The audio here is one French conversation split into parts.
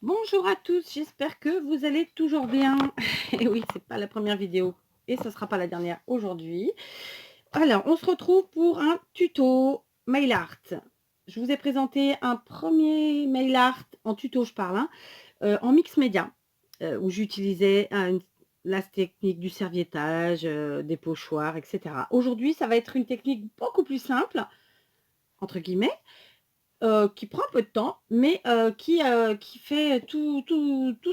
Bonjour à tous, j'espère que vous allez toujours bien. Et oui, c'est pas la première vidéo et ce sera pas la dernière aujourd'hui. Alors, on se retrouve pour un tuto mail art. Je vous ai présenté un premier mail art en tuto, je parle, hein, en mix média, où j'utilisais la technique du serviettage, des pochoirs, etc. Aujourd'hui, ça va être une technique beaucoup plus simple, entre guillemets, qui prend un peu de temps, mais qui fait tout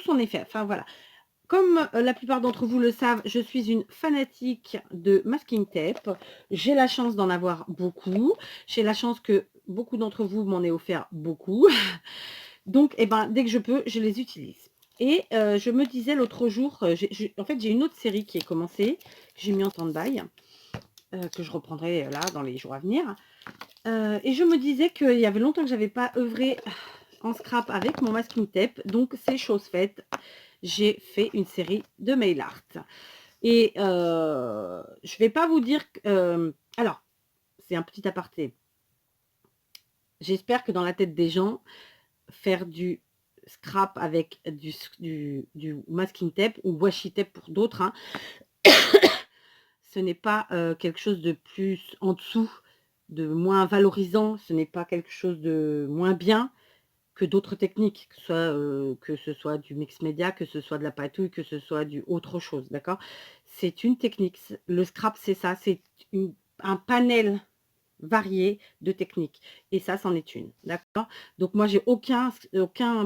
son effet. Enfin voilà. Comme la plupart d'entre vous le savent, je suis une fanatique de masking tape. J'ai la chance d'en avoir beaucoup. J'ai la chance que beaucoup d'entre vous m'en aient offert beaucoup. Donc, eh ben, dès que je peux, je les utilise. Et je me disais l'autre jour, en fait, j'ai une autre série qui est commencée, que j'ai mis en stand-by, que je reprendrai là dans les jours à venir. Et je me disais qu'il y avait longtemps que j'avais pas œuvré en scrap avec mon masking tape, donc c'est chose faite. J'ai fait une série de mail art. Et je vais pas vous dire que, alors, c'est un petit aparté. J'espère que dans la tête des gens, faire du scrap avec du masking tape ou washi tape pour d'autres, hein, ce n'est pas quelque chose de plus en dessous, de moins valorisant, ce n'est pas quelque chose de moins bien que d'autres techniques, que ce soit du mix média, que ce soit de la patouille, que ce soit du autre chose, d'accord? C'est une technique. Le scrap, c'est ça, c'est un panel varié de techniques. Et ça, c'en est une, d'accord? Donc moi, j'ai aucun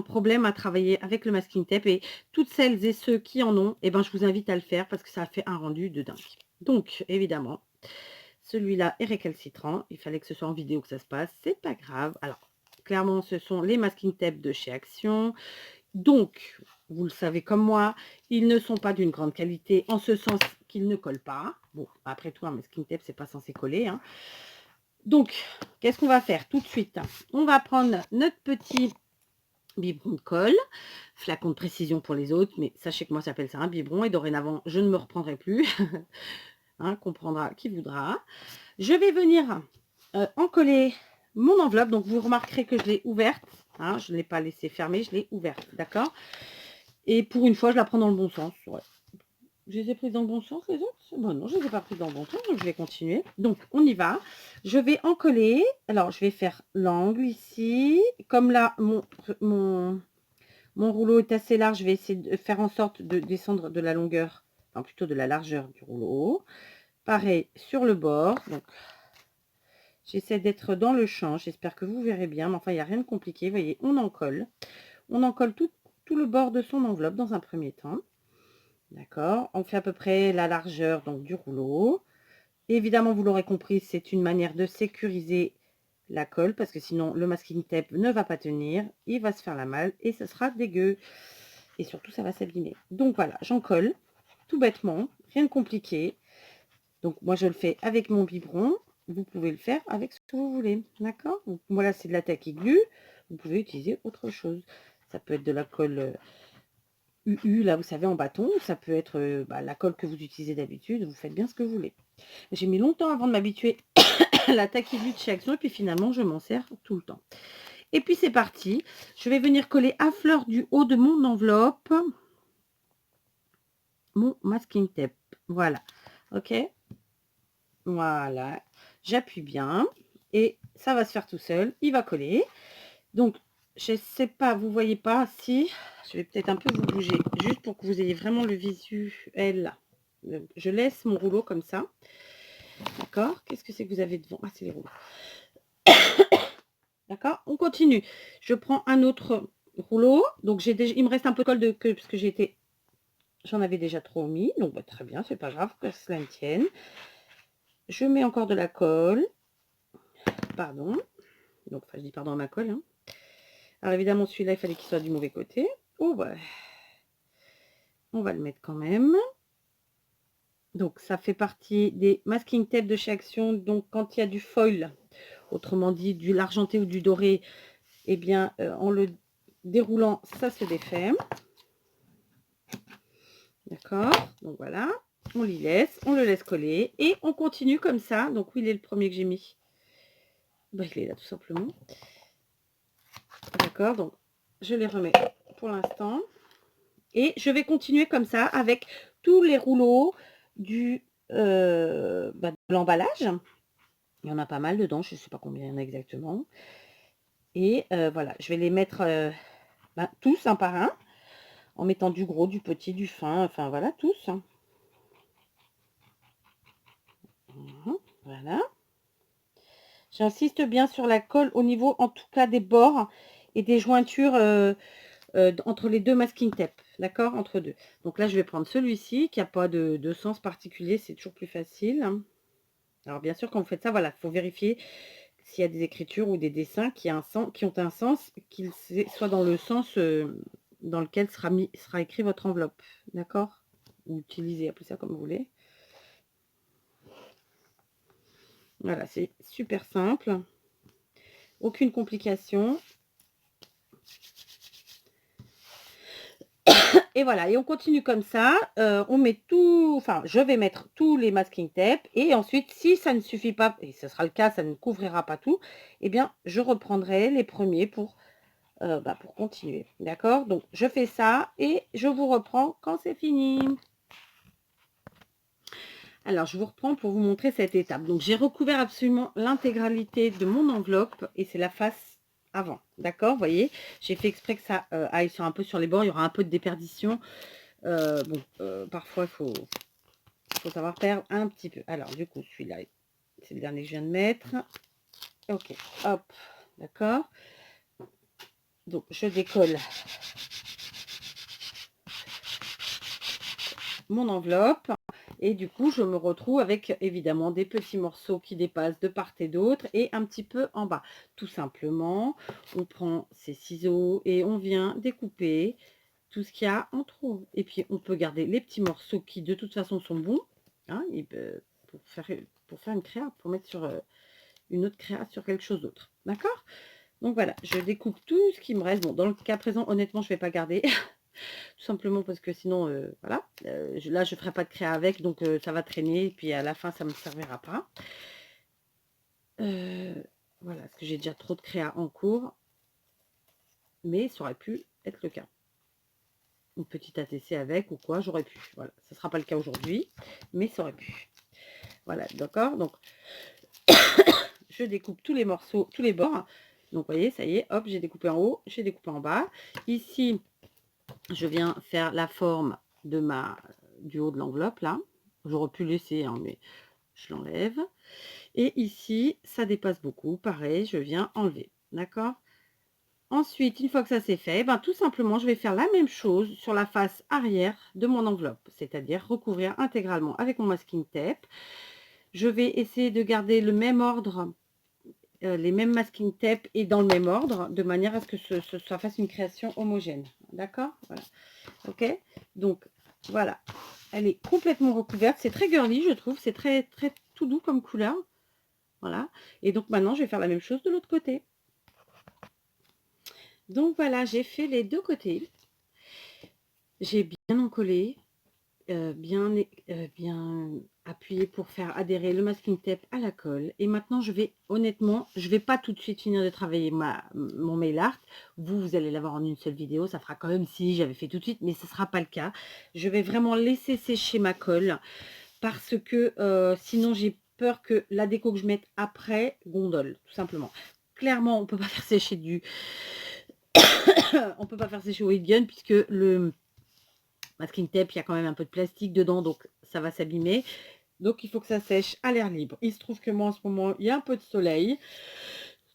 problème à travailler avec le masking tape. Et toutes celles et ceux qui en ont, eh ben, je vous invite à le faire parce que ça fait un rendu de dingue. Donc, évidemment, celui-là est récalcitrant. Il fallait que ce soit en vidéo que ça se passe. C'est pas grave. Alors, clairement, ce sont les masking tape de chez Action. Donc, vous le savez comme moi, ils ne sont pas d'une grande qualité en ce sens qu'ils ne collent pas. Bon, après tout, un masking tape, c'est pas censé coller, hein. Donc, qu'est-ce qu'on va faire tout de suite? On va prendre notre petit biberon de colle, flacon de précision pour les autres, mais sachez que moi, ça s'appelle ça un biberon et dorénavant, je ne me reprendrai plus. Hein, comprendra qui voudra. Je vais venir encoller mon enveloppe. Donc, vous remarquerez que je l'ai ouverte. Hein, je ne l'ai pas laissée fermée, je l'ai ouverte. D'accord? Et pour une fois, je la prends dans le bon sens. Ouais. Je les ai prises dans le bon sens, les autres? Bon, non, je ne les ai pas prises dans le bon sens, donc je vais continuer. Donc, on y va. Je vais encoller. Alors, je vais faire l'angle ici. Comme là, mon rouleau est assez large, je vais essayer de faire en sorte de descendre de la longueur, enfin plutôt de la largeur du rouleau. Pareil sur le bord. Donc, j'essaie d'être dans le champ. J'espère que vous verrez bien. Mais enfin, il n'y a rien de compliqué. Vous voyez, on encolle. On encolle tout le bord de son enveloppe dans un premier temps. D'accord? On fait à peu près la largeur donc, du rouleau. Évidemment, vous l'aurez compris, c'est une manière de sécuriser la colle parce que sinon, le masking tape ne va pas tenir. Il va se faire la malle et ce sera dégueu. Et surtout, ça va s'abîmer. Donc voilà, j'en colle tout bêtement. Rien de compliqué. Donc moi, je le fais avec mon biberon. Vous pouvez le faire avec ce que vous voulez. D'accord? Voilà, c'est de la tacky glue. Vous pouvez utiliser autre chose. Ça peut être de la colle UU, là, vous savez, en bâton. Ça peut être la colle que vous utilisez d'habitude. Vous faites bien ce que vous voulez. J'ai mis longtemps avant de m'habituer à la tacky glue de chez Action. Et puis finalement, je m'en sers tout le temps. Et puis c'est parti. Je vais venir coller à fleur du haut de mon enveloppe mon masking tape. Voilà. OK? Voilà. J'appuie bien. Et ça va se faire tout seul. Il va coller. Donc, je ne sais pas, vous ne voyez pas si... Je vais peut-être un peu vous bouger, juste pour que vous ayez vraiment le visuel. Je laisse mon rouleau comme ça. D'accord? Qu'est-ce que c'est que vous avez devant? Ah, c'est les rouleaux. D'accord? On continue. Je prends un autre rouleau. Donc, il me reste un peu de colle parce que j'en avais déjà trop mis. Donc, très bien, c'est pas grave que cela me tienne. Je mets encore de la colle. Pardon. Donc, enfin, je dis pardon à ma colle. Hein. Alors, évidemment, celui-là, il fallait qu'il soit du mauvais côté. Oh, bah, on va le mettre quand même. Donc, ça fait partie des masking tape de chez Action. Donc, quand il y a du foil, autrement dit, du l'argenté ou du doré, eh bien, en le déroulant, ça se défait. D'accord? Donc, voilà. On l'y laisse. On le laisse coller. Et on continue comme ça. Donc, où il est le premier que j'ai mis? Bah, il est là, tout simplement. D'accord? Donc, je les remets pour l'instant. Et je vais continuer comme ça avec tous les rouleaux de l'emballage. Il y en a pas mal dedans, je ne sais pas combien il y en a exactement. Et voilà, je vais les mettre tous un par un, en mettant du gros, du petit, du fin, enfin voilà, tous. Voilà. J'insiste bien sur la colle au niveau, en tout cas, des bords et des jointures entre les deux masking tape, d'accord, entre deux. Donc là, je vais prendre celui-ci qui n'a pas de sens particulier, c'est toujours plus facile. Alors bien sûr, quand vous faites ça, voilà, il faut vérifier s'il y a des écritures ou des dessins qui ont un sens, qu'ils soient dans le sens dans lequel sera écrit votre enveloppe, d'accord, ou utilisez, appelez ça comme vous voulez. Voilà, c'est super simple, aucune complication. Et voilà, et on continue comme ça, on met tout, enfin je vais mettre tous les masking tape, et ensuite si ça ne suffit pas, et ce sera le cas, ça ne couvrira pas tout, et bien je reprendrai les premiers pour continuer, d'accord. Donc je fais ça et je vous reprends quand c'est fini. Alors je vous reprends pour vous montrer cette étape. Donc j'ai recouvert absolument l'intégralité de mon enveloppe, et c'est la face avant, d'accord, vous voyez, j'ai fait exprès que ça aille un peu sur les bords, il y aura un peu de déperdition. Parfois il faut savoir perdre un petit peu. Alors du coup celui-là, c'est le dernier que je viens de mettre. Ok, hop, d'accord. Donc je décolle mon enveloppe, et du coup je me retrouve avec évidemment des petits morceaux qui dépassent de part et d'autre, et un petit peu en bas. Tout simplement, on prend ses ciseaux et on vient découper tout ce qu'il y a en trop. Et puis on peut garder les petits morceaux qui de toute façon sont bons, hein, et pour faire une créa, pour mettre sur une autre créa sur quelque chose d'autre, d'accord. Donc voilà, je découpe tout ce qui me reste. Bon, dans le cas présent, honnêtement, je vais pas garder tout simplement parce que sinon voilà, là je ferai pas de créa avec, donc ça va traîner, et puis à la fin ça me servira pas. Voilà, parce que j'ai déjà trop de créa en cours, mais ça aurait pu être le cas. Une petite ATC avec ou quoi, j'aurais pu. Voilà, ça sera pas le cas aujourd'hui, mais ça aurait pu. Voilà, d'accord. Donc je découpe tous les morceaux, tous les bords. Donc vous voyez, ça y est, hop, j'ai découpé en haut, j'ai découpé en bas. Ici, je viens faire la forme de du haut de l'enveloppe là. J'aurais pu laisser, hein, mais je l'enlève. Et ici, ça dépasse beaucoup. Pareil, je viens enlever. D'accord. Ensuite, une fois que ça c'est fait, tout simplement, je vais faire la même chose sur la face arrière de mon enveloppe, c'est-à-dire recouvrir intégralement avec mon masking tape. Je vais essayer de garder le même ordre, les mêmes masking tape et dans le même ordre, de manière à ce que ça fasse une création homogène. D'accord. Voilà. Ok. Donc, voilà. Elle est complètement recouverte. C'est très girly, je trouve. C'est très, très tout doux comme couleur. Voilà. Et donc, maintenant, je vais faire la même chose de l'autre côté. Donc, voilà, j'ai fait les deux côtés. J'ai bien encollé, bien appuyé pour faire adhérer le masking tape à la colle. Et maintenant, honnêtement, je vais pas tout de suite finir de travailler mon mail art. Vous allez l'avoir en une seule vidéo. Ça fera quand même si j'avais fait tout de suite, mais ce sera pas le cas. Je vais vraiment laisser sécher ma colle parce que sinon, j'ai peur que la déco que je mette après gondole, tout simplement. Clairement, on peut pas faire sécher on peut pas faire sécher au heat gun puisque le masking tape, il y a quand même un peu de plastique dedans, donc ça va s'abîmer. Donc il faut que ça sèche à l'air libre. Il se trouve que moi en ce moment, il y a un peu de soleil.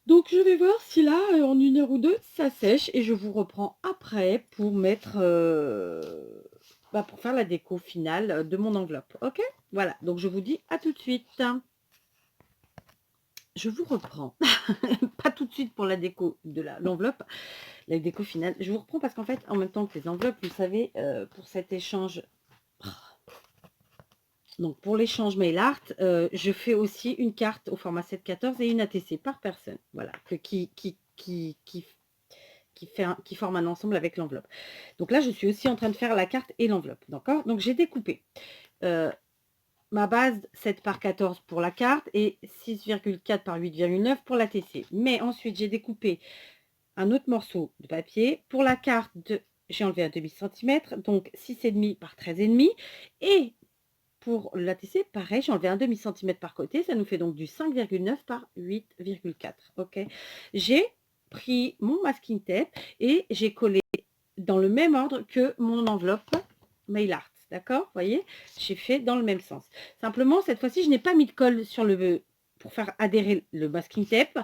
Donc je vais voir si là, en 1 heure ou 2, ça sèche. Et je vous reprends après pour mettre... pour faire la déco finale de mon enveloppe. Ok. Voilà, donc je vous dis à tout de suite. Je vous reprends. Pas tout de suite pour la déco de l'enveloppe. La déco finale. Je vous reprends parce qu'en fait, en même temps que les enveloppes, vous savez, pour cet échange... Donc pour l'échange mail art, je fais aussi une carte au format 7-14 et une ATC par personne. Voilà, qui forme un ensemble avec l'enveloppe. Donc là, je suis aussi en train de faire la carte et l'enveloppe. D'accord. Donc j'ai découpé ma base 7 par 14 pour la carte et 6,4 par 8,9 pour l'ATC. Mais ensuite, j'ai découpé un autre morceau de papier pour la carte j'ai enlevé un demi-centimètre, donc 6,5 par 13,5. Et pour la tisser, pareil, j'ai enlevé un demi-centimètre par côté, ça nous fait donc du 5,9 par 8,4. Ok, j'ai pris mon masking tape et j'ai collé dans le même ordre que mon enveloppe mail art. D'accord, vous voyez, j'ai fait dans le même sens. Simplement, cette fois-ci, je n'ai pas mis de colle sur le pour faire adhérer le masking tape.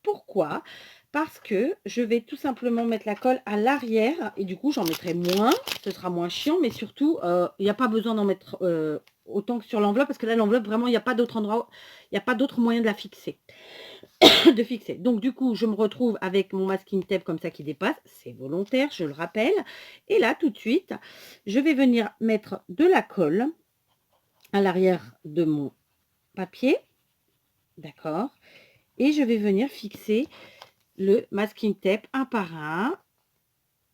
Pourquoi? Parce que je vais tout simplement mettre la colle à l'arrière et du coup, j'en mettrai moins. Ce sera moins chiant, mais surtout, il n'y a pas besoin d'en mettre autant que sur l'enveloppe parce que là, l'enveloppe, vraiment, il n'y a pas d'autre endroit, il n'y a pas d'autre moyen de la fixer. De fixer. Donc, du coup, je me retrouve avec mon masking tape comme ça qui dépasse. C'est volontaire, je le rappelle. Et là, tout de suite, je vais venir mettre de la colle à l'arrière de mon papier. D'accord. Et je vais venir fixer le masking tape un par un.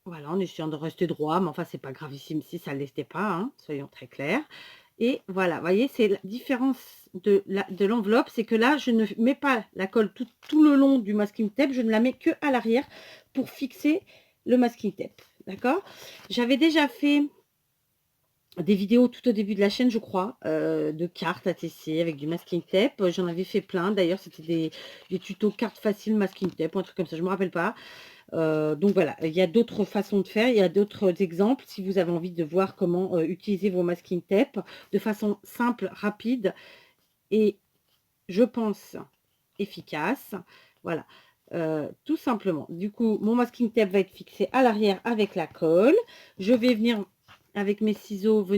Voilà, en essayant de rester droit, mais enfin, c'est pas gravissime si ça ne l'était pas, hein, soyons très clairs. Et voilà, vous voyez, c'est la différence de l'enveloppe, c'est que là, je ne mets pas la colle tout le long du masking tape, je ne la mets que à l'arrière pour fixer le masking tape. D'accord? J'avais déjà fait des vidéos tout au début de la chaîne, je crois, de cartes à tisser avec du masking tape. J'en avais fait plein. D'ailleurs, c'était des tutos cartes faciles masking tape, ou un truc comme ça, je ne me rappelle pas. Donc voilà, il y a d'autres façons de faire, il y a d'autres exemples si vous avez envie de voir comment utiliser vos masking tape de façon simple, rapide et je pense efficace. Voilà, tout simplement. Du coup, mon masking tape va être fixé à l'arrière avec la colle. Je vais venir avec mes ciseaux, je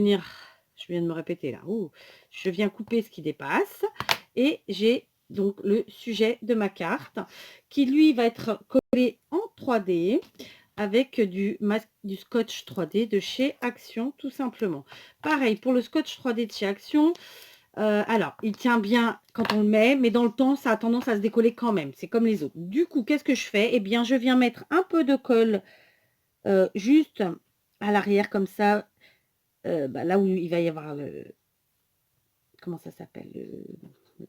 viens de me répéter là, je viens couper ce qui dépasse et j'ai donc le sujet de ma carte qui lui va être collé en 3D avec du scotch 3D de chez Action tout simplement. Pareil pour le scotch 3D de chez Action. Alors, il tient bien quand on le met, mais dans le temps, ça a tendance à se décoller quand même. C'est comme les autres. Du coup, qu'est-ce que je fais? Eh bien, je viens mettre un peu de colle juste à l'arrière comme ça, là où il va y avoir le... Comment ça s'appelle?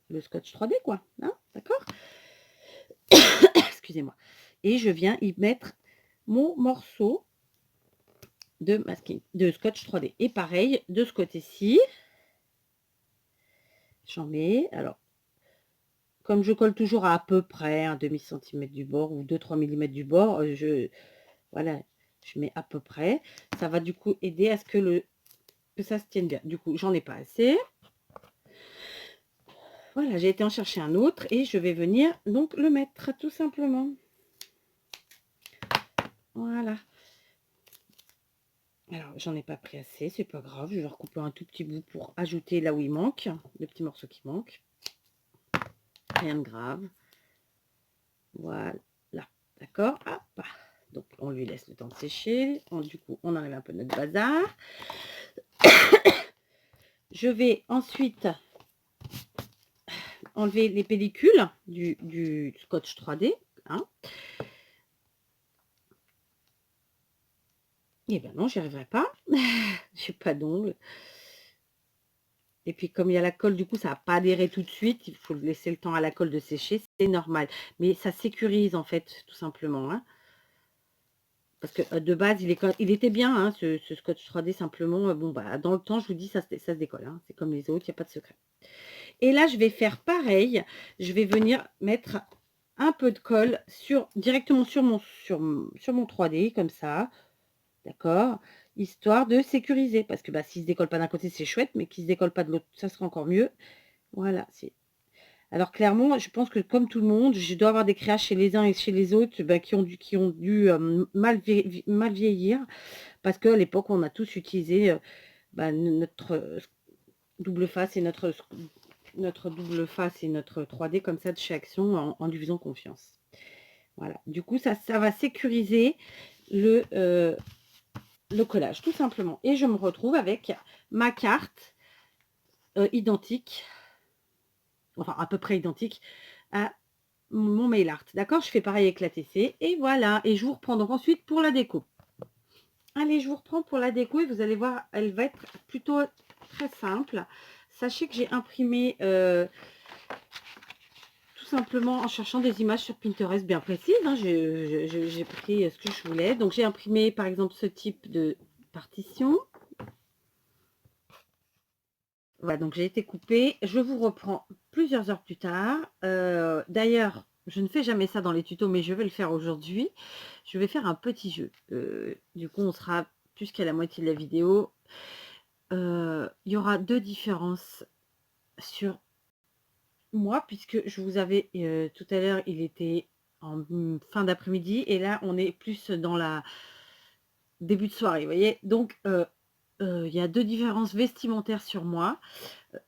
Le scotch 3D, quoi. Hein, d'accord? Excusez-moi. Et je viens y mettre mon morceau de masking, de scotch 3D. Et pareil, de ce côté-ci, j'en mets. Alors, comme je colle toujours à peu près un demi-centimètre du bord ou 2-3 mm du bord, voilà, je mets à peu près. Ça va du coup aider à ce que ça se tienne bien. Du coup, j'en ai pas assez. Voilà, j'ai été en chercher un autre et je vais venir donc le mettre tout simplement. Voilà. Alors, j'en ai pas pris assez, c'est pas grave. Je vais recouper un tout petit bout pour ajouter là où il manque, le petit morceau qui manque. Rien de grave. Voilà. D'accord. Hop. Donc, on lui laisse le temps de sécher. Du coup, on enlève un peu notre bazar. Je vais ensuite enlever les pellicules du scotch 3D. Hein. Et ben non, j'y arriverai pas. J'ai pas d'ongles. Et puis comme il y a la colle, du coup, ça va pas adhérer tout de suite. Il faut laisser le temps à la colle de sécher. C'est normal. Mais ça sécurise en fait, tout simplement. Hein. Parce que de base, il était bien, hein, ce scotch 3D. Simplement, bon, bah, dans le temps, je vous dis, ça se décolle. Hein. C'est comme les autres, il n'y a pas de secret. Et là, je vais faire pareil. Je vais venir mettre un peu de colle directement sur mon 3D, comme ça. D'accord? Histoire de sécuriser. Parce que bah, s'il ne se décolle pas d'un côté, c'est chouette, mais qu'il ne se décolle pas de l'autre, ça sera encore mieux. Voilà. Alors clairement, je pense que comme tout le monde, je dois avoir des créages chez les uns et chez les autres bah, qui ont dû mal vieillir. Parce qu'à l'époque, on a tous utilisé bah, notre double face et notre double face et notre 3D comme ça de chez Action en lui faisant confiance. Voilà. Du coup, ça va sécuriser le collage, tout simplement. Et je me retrouve avec ma carte identique, enfin à peu près identique à mon mail art. D'accord? Je fais pareil avec la TC. Et voilà. Et je vous reprends donc ensuite pour la déco. Allez, je vous reprends pour la déco et vous allez voir, elle va être plutôt très simple. Sachez que j'ai imprimé tout tout simplement en cherchant des images sur Pinterest bien précises, hein. J'ai pris ce que je voulais. Donc j'ai imprimé par exemple ce type de partition. Voilà, donc j'ai été coupée. Je vous reprends plusieurs heures plus tard. D'ailleurs, je ne fais jamais ça dans les tutos, mais je vais le faire aujourd'hui. Je vais faire un petit jeu. Du coup, on sera plus qu'à la moitié de la vidéo. Il y aura deux différences sur moi, puisque je vous avais tout à l'heure, il était en fin d'après-midi, et là, on est plus dans la début de soirée, vous voyez. Donc, il y a deux différences vestimentaires sur moi.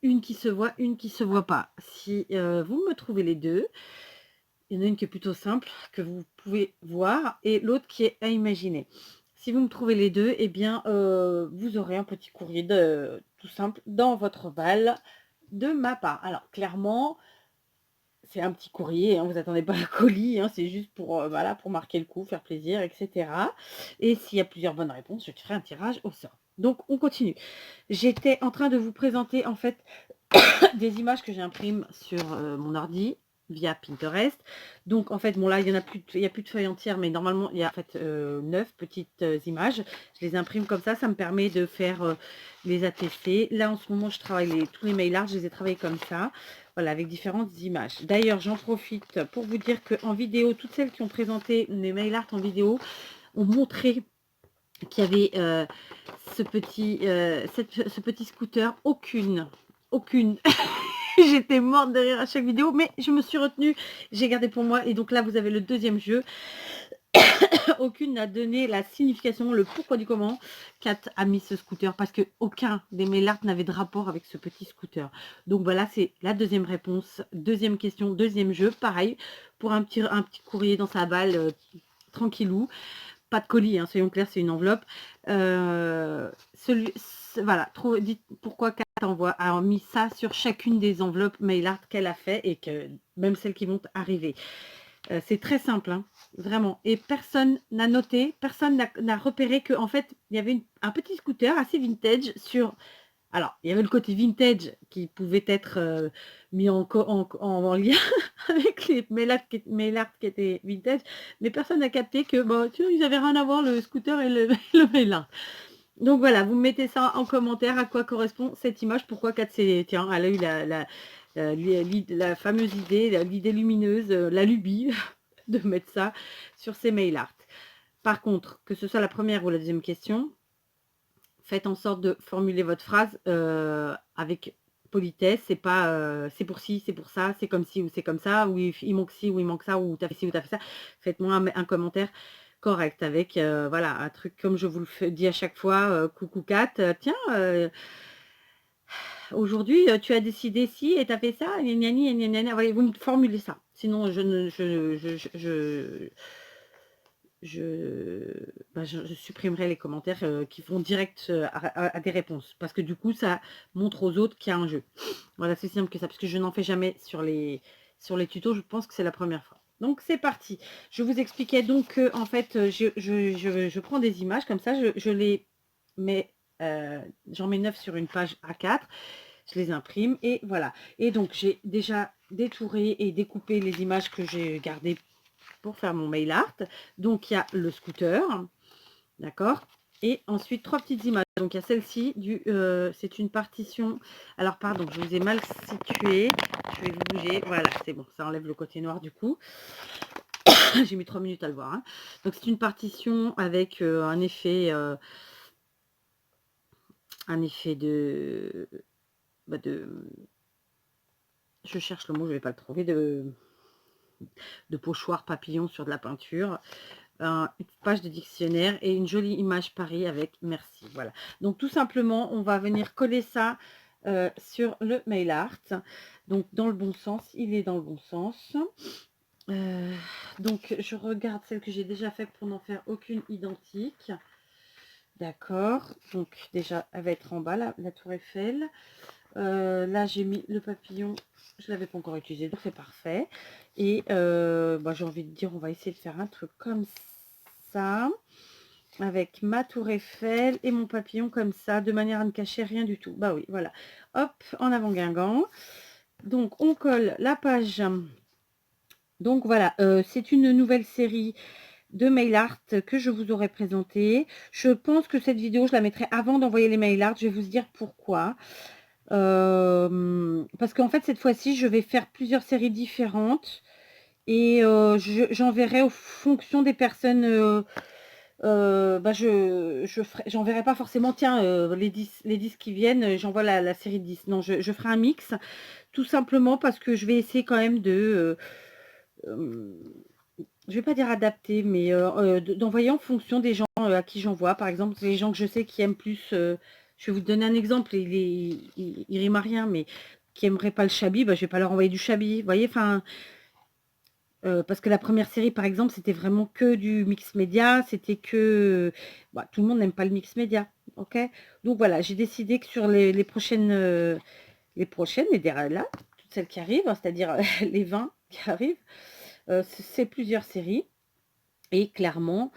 Une qui se voit, une qui se voit pas. Si vous me trouvez les deux, il y en a une qui est plutôt simple, que vous pouvez voir, et l'autre qui est à imaginer. Si vous me trouvez les deux, eh bien, vous aurez un petit courrier tout simple dans votre balle de ma part. Alors, clairement, c'est un petit courrier, hein, vous attendez pas un colis, hein, c'est juste pour, voilà, pour marquer le coup, faire plaisir, etc. Et s'il y a plusieurs bonnes réponses, je ferai un tirage au sort. Donc, on continue. J'étais en train de vous présenter, en fait, des images que j'imprime sur mon ordi via Pinterest. Donc en fait, bon là, il n'y a plus de feuilles entières, mais normalement, il y a en fait 9 petites images. Je les imprime comme ça me permet de faire les ATC. Là, en ce moment, je travaille tous les mail art, je les ai travaillés comme ça, voilà, avec différentes images. D'ailleurs, j'en profite pour vous dire qu'en vidéo, toutes celles qui ont présenté les mail art en vidéo ont montré qu'il y avait ce petit scooter. Aucune j'étais morte de rire à chaque vidéo, mais je me suis retenue, j'ai gardé pour moi. Et donc là, vous avez le deuxième jeu. Aucune n'a donné la signification, le pourquoi du comment Kat a mis ce scooter, parce que aucun des mail art n'avait de rapport avec ce petit scooter. Donc voilà, c'est la deuxième réponse, deuxième question, deuxième jeu. Pareil, pour un petit courrier dans sa balle, tranquillou. Pas de colis, hein, soyons clairs, c'est une enveloppe. Voilà, dites pourquoi Kat a mis ça sur chacune des enveloppes mail art qu'elle a fait, et que même celles qui vont arriver. C'est très simple, hein, vraiment. Et personne n'a noté, personne n'a repéré qu'en fait, il y avait un petit scooter assez vintage sur... Alors, il y avait le côté vintage qui pouvait être mis en lien avec les mail art qui étaient vintage, mais personne n'a capté que, bon, tu vois, ils n'avaient rien à voir, le scooter et le, le mail art. Donc voilà, vous mettez ça en commentaire, à quoi correspond cette image, pourquoi Kat, tiens, elle a eu la fameuse idée, l'idée lumineuse, la lubie de mettre ça sur ses mail art. Par contre, que ce soit la première ou la deuxième question, faites en sorte de formuler votre phrase avec politesse. C'est pas c'est pour ci, c'est pour ça, c'est comme ci ou c'est comme ça, ou il manque ci ou il manque ça, ou t'as fait ci ou t'as fait ça. Faites-moi un commentaire correct avec voilà, un truc comme je vous le dis à chaque fois. Coucou Kat, tiens, aujourd'hui tu as décidé ci et t'as fait ça, gna gna gna. Voilà, vous me formulez ça, sinon je supprimerai les commentaires qui vont direct à des réponses, parce que du coup ça montre aux autres qu'il y a un jeu. Voilà, c'est simple que ça, parce que je n'en fais jamais sur les tutos, je pense que c'est la première fois. Donc c'est parti. Je vous expliquais donc que en fait je prends des images comme ça, je les mets, j'en mets 9 sur une page A4, je les imprime et voilà. Et donc j'ai déjà détouré et découpé les images que j'ai gardées pour faire mon mail art. Donc il y a le scooter, d'accord, et ensuite 3 petites images. Donc il y a celle-ci, c'est une partition. Alors pardon, je vous ai mal situé, je vais vous bouger, voilà, c'est bon, ça enlève le côté noir du coup. J'ai mis 3 minutes à le voir, hein. Donc c'est une partition avec un effet je cherche le mot, je vais pas le trouver, de pochoir papillon sur de la peinture, une page de dictionnaire et une jolie image Paris avec merci. Voilà, donc tout simplement on va venir coller ça sur le mail art, donc dans le bon sens, il est dans le bon sens. Donc je regarde celle que j'ai déjà faite pour n'en faire aucune identique. D'accord, donc déjà elle va être en bas, la tour Eiffel. Là j'ai mis le papillon, je l'avais pas encore utilisé, donc c'est parfait. Et j'ai envie de dire, on va essayer de faire un truc comme ça, avec ma tour Eiffel et mon papillon comme ça, de manière à ne cacher rien du tout. Bah oui, voilà. Hop, en avant Guingamp. Donc on colle la page Donc voilà, c'est une nouvelle série de mail art que je vous aurais présenté. Je pense que cette vidéo, je la mettrai avant d'envoyer les mail art. Je vais vous dire pourquoi. Parce qu'en fait, cette fois-ci, je vais faire plusieurs séries différentes et j'enverrai aux fonction des personnes. Bah, j'enverrai pas forcément, tiens, les 10 qui viennent, j'envoie la série de 10. Non, je ferai un mix, tout simplement parce que je vais essayer quand même de, je vais pas dire adapter, mais d'envoyer en fonction des gens à qui j'envoie. Par exemple, les gens que je sais qui aiment plus, je vais vous donner un exemple, il rime à rien, mais qui aimeraient pas le Chabi, bah, je vais pas leur envoyer du Chabi. Vous voyez, enfin, parce que la première série, par exemple, c'était vraiment que du mix média, c'était que, bah, tout le monde n'aime pas le mix média, ok. Donc voilà, j'ai décidé que sur les prochaines, là, toutes celles qui arrivent, hein, c'est-à-dire les 20 qui arrivent, c'est plusieurs séries. Et clairement,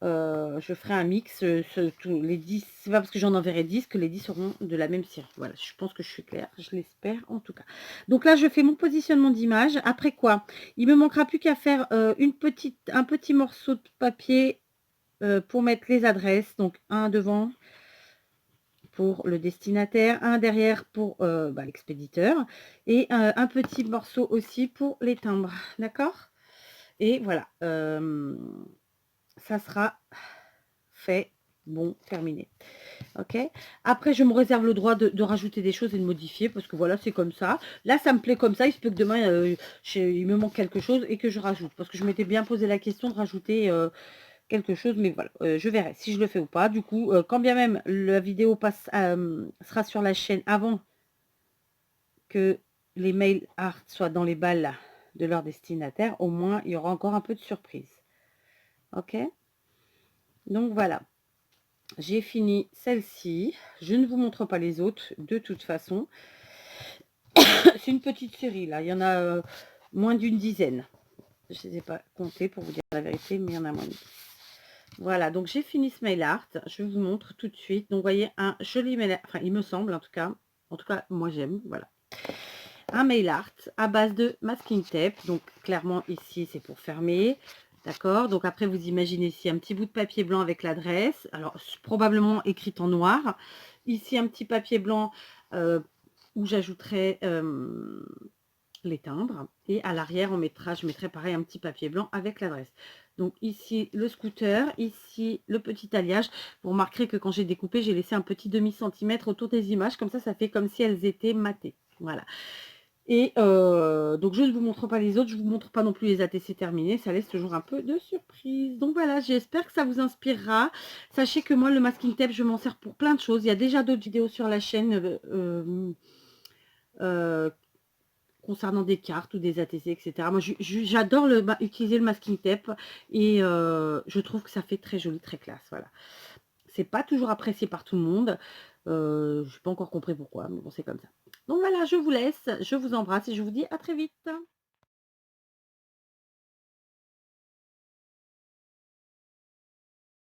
je ferai un mix, les 10, c'est pas parce que j'en enverrai 10 que les 10 seront de la même série. Voilà, je pense que je suis claire, je l'espère en tout cas. Donc là, je fais mon positionnement d'image. Après quoi, il me manquera plus qu'à faire un petit morceau de papier pour mettre les adresses. Donc un devant pour le destinataire, un derrière pour bah, l'expéditeur et un petit morceau aussi pour les timbres. D'accord? Et voilà, ça sera fait, bon, terminé. Ok. Après, je me réserve le droit de rajouter des choses et de modifier parce que voilà, c'est comme ça. Là, ça me plaît comme ça. Il se peut que demain, il me manque quelque chose et que je rajoute. Parce que je m'étais bien posé la question de rajouter quelque chose. Mais voilà, je verrai si je le fais ou pas. Du coup, quand bien même la vidéo sera sur la chaîne avant que les mail art soient dans les balles de leur destinataire, au moins, il y aura encore un peu de surprise. Ok. Donc voilà. J'ai fini celle-ci. Je ne vous montre pas les autres de toute façon. C'est une petite série là. Il y en a moins d'une dizaine. Je ne les ai pas comptés pour vous dire la vérité, mais il y en a moins. Voilà, donc j'ai fini ce mail art. Je vous montre tout de suite. Donc vous voyez un joli mail art. Enfin, il me semble en tout cas. En tout cas, moi j'aime. Voilà. Un mail art à base de masking tape. Donc clairement ici c'est pour fermer. D'accord, donc après vous imaginez ici un petit bout de papier blanc avec l'adresse, alors probablement écrite en noir. Ici un petit papier blanc où j'ajouterai les timbres. Et à l'arrière, je mettrai pareil un petit papier blanc avec l'adresse. Donc ici le scooter, ici le petit alliage. Vous remarquerez que quand j'ai découpé, j'ai laissé un petit demi-centimètre autour des images, comme ça fait comme si elles étaient matées. Voilà. Et donc je ne vous montre pas les autres, je ne vous montre pas non plus les ATC terminés, ça laisse toujours un peu de surprise. Donc voilà, j'espère que ça vous inspirera. Sachez que moi, le masking tape, je m'en sers pour plein de choses. Il y a déjà d'autres vidéos sur la chaîne euh, concernant des cartes ou des ATC, etc. Moi, j'adore utiliser le masking tape et je trouve que ça fait très joli, très classe. Voilà. C'est pas toujours apprécié par tout le monde. Je n'ai pas encore compris pourquoi, mais bon, c'est comme ça. Donc voilà, je vous laisse, je vous embrasse et je vous dis à très vite.